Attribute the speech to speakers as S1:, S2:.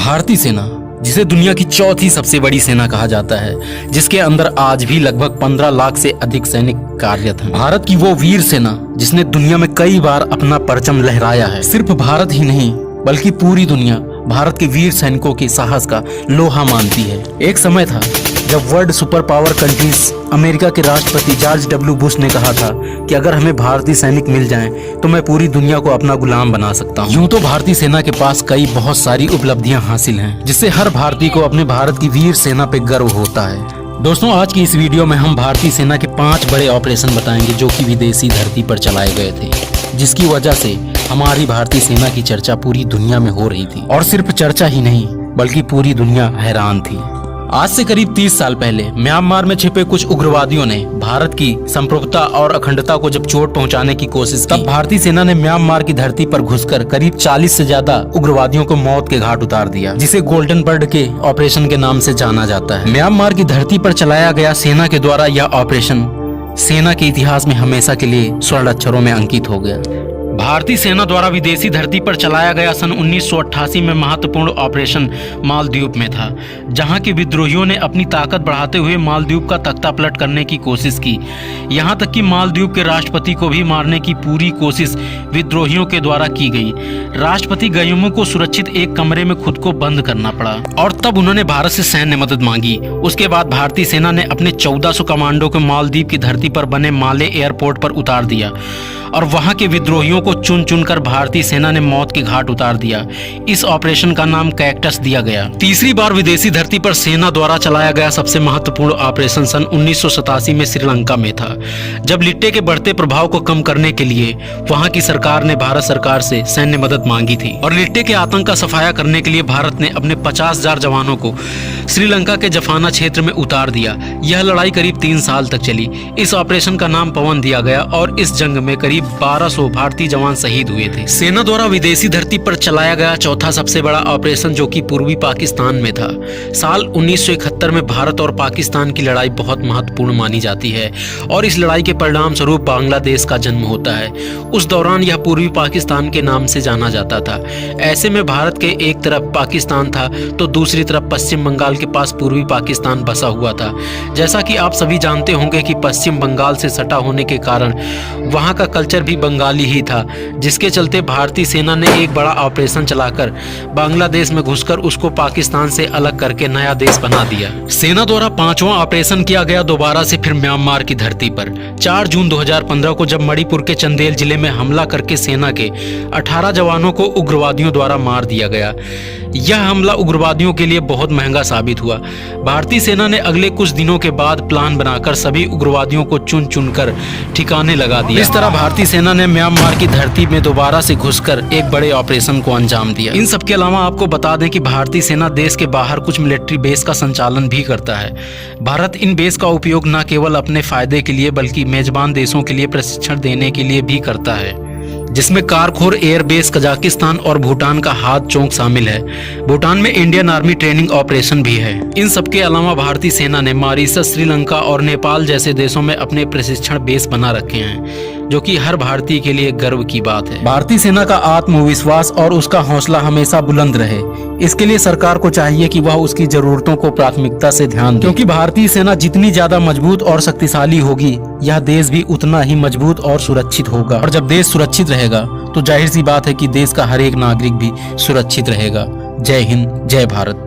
S1: भारतीय सेना, जिसे दुनिया की चौथी सबसे बड़ी सेना कहा जाता है, जिसके अंदर आज भी लगभग 15 लाख से अधिक सैनिक कार्यरत हैं। भारत की वो वीर सेना जिसने दुनिया में कई बार अपना परचम लहराया है। सिर्फ भारत ही नहीं बल्कि पूरी दुनिया भारत के वीर सैनिकों के साहस का लोहा मानती है। एक समय था जब world super power countries America के राष्ट्रपति जॉर्ज डब्ल्यू बुश ने कहा था कि अगर हमें भारतीय सैनिक मिल जाएं तो मैं पूरी दुनिया को अपना गुलाम बना सकता हूं। यूं तो भारतीय सेना के पास कई बहुत सारी उपलब्धियां हासिल हैं, जिससे हर भारतीय को अपने भारत की वीर सेना पे गर्व होता है। दोस्तों, आज की इस वीडियो में हम भारतीय सेना के 5 बड़े ऑपरेशन बताएंगे जो कि विदेशी धरती पर चलाए गए थे, जिसकी वजह से हमारी भारतीय सेना की चर्चा पूरी दुनिया में हो रही थी। और सिर्फ चर्चा ही नहीं बल्कि पूरी दुनिया हैरान थी। आज से करीब 30 साल पहले म्यांमार में छिपे कुछ उग्रवादियों ने भारत की संप्रभुता और अखंडता को जब चोट पहुंचाने की कोशिश की, तब भारतीय सेना ने म्यांमार की धरती पर घुसकर करीब 40 से ज्यादा उग्रवादियों को मौत के घाट उतार दिया, जिसे गोल्डन बर्ड के ऑपरेशन के नाम से जाना जाता है। म्यांमार की धरती पर चलाया गया सेना के द्वारा यह ऑपरेशन सेना के इतिहास में हमेशा के लिए स्वर्ण अक्षरों में अंकित हो गया। भारतीय सेना द्वारा विदेशी धरती पर चलाया गया सन 1988 में महत्वपूर्ण ऑपरेशन मालदीव में था, जहां के विद्रोहियों ने अपनी ताकत बढ़ाते हुए मालदीव का तख्ता पलट करने की कोशिश की। यहां तक कि मालदीव के राष्ट्रपति को भी मारने की पूरी कोशिश विद्रोहियों के द्वारा की गई। राष्ट्रपति गयुमो को सुरक्षित एक कमरे में खुद को बंद करना पड़ा और तब उन्होंने भारत से सैन्य मदद मांगी। उसके बाद भारतीय सेना ने अपने 1400 कमांडो को मालदीव की धरती पर बने माले एयरपोर्ट पर उतार दिया और वहां के विद्रोहियों को चुन चुनकर भारतीय सेना ने मौत के घाट उतार दिया। इस ऑपरेशन का नाम कैक्टस दिया गया। तीसरी बार विदेशी धरती पर सेना द्वारा चलाया गया सबसे महत्वपूर्ण ऑपरेशन सन 1987 में श्रीलंका में था, जब लिट्टे के बढ़ते प्रभाव को कम करने के लिए वहां की सरकार ने भारत सरकार से सैन्य मदद मांगी थी और लिट्टे के आतंक का सफाया करने के लिए भारत ने अपने 50,000 जवानों को श्रीलंका के जफाना क्षेत्र में उतार दिया। यह लड़ाई करीब 3 साल तक चली। इस ऑपरेशन का नाम पवन दिया गया और इस जंग में करीब 1200 भारतीय जवान शहीद हुए थे। सेना द्वारा विदेशी धरती पर चलाया गया चौथा सबसे बड़ा ऑपरेशन जो कि पूर्वी पाकिस्तान में था। साल 1971 में भारत और पाकिस्तान की लड़ाई बहुत महत्वपूर्ण मानी जाती है और इस लड़ाई के परिणाम स्वरूप बांग्लादेश का जन्म होता है। उस दौरान यह पूर्वी पाकिस्तान के नाम से जाना जाता था। ऐसे में भारत के एक तरफ पाकिस्तान था तो दूसरी तरफ पश्चिम बंगाल के पास पूर्वी पाकिस्तान बसा हुआ था। जैसा कि आप सभी जानते होंगे कि पश्चिम बंगाल से सटा होने के कारण वहां का कल्चर भी बंगाली ही था, जिसके चलते भारतीय सेना ने एक बड़ा ऑपरेशन चलाकर बांग्लादेश में घुसकर उसको पाकिस्तान से अलग करके नया देश बना दिया। सेना द्वारा 5वां ऑपरेशन किया गया दोबारा से फिर म्यांमार की धरती पर 4 जून 2015 को, जब मणिपुर के चंदेल जिले में हमला करके सेना के 18 जवानों को उग्रवादियों द्वारा मार दिया गया। यह हमला उग्रवादियों के लिए बहुत महंगा साबित हुआ। भारतीय सेना ने अगले कुछ दिनों के बाद प्लान बनाकर सभी उग्रवादियों को चुन चुनकर ठिकाने लगा दिया। इस तरह भारतीय सेना ने म्यांमार की धरती में दोबारा से घुसकर एक बड़े ऑपरेशन को अंजाम दिया। इन सब के अलावा आपको बता दें कि भारतीय सेना देश के बाहर कुछ मिलिट्री बेस का संचालन भी करता है। भारत इन बेस का उपयोग न केवल अपने फायदे के लिए बल्कि मेजबान देशों के लिए प्रशिक्षण देने के लिए भी करता है, जिसमें कारखोर एयरबेस कजाकिस्तान और भूटान का हाथ चौक शामिल है। भूटान में इंडियन आर्मी ट्रेनिंग ऑपरेशन भी है। इन सब के अलावा भारतीय सेना ने मॉरिशस, श्रीलंका और नेपाल जैसे देशों में अपने प्रशिक्षण बेस बना रखे हैं, जो कि हर भारतीय के लिए गर्व की बात है। भारतीय सेना का आत्मविश्वास और उसका हौसला हमेशा बुलंद रहे। इसके लिए सरकार को चाहिए कि वह उसकी जरूरतों को प्राथमिकता से ध्यान दे, क्योंकि भारतीय सेना जितनी ज्यादा मजबूत और शक्तिशाली होगी, यह देश भी उतना ही मजबूत और सुरक्षित होगा। और जब देश सुरक्षित रहेगा तो जाहिर सी बात है कि देश का हर एक नागरिक भी सुरक्षित रहेगा। जय हिंद, जय भारत।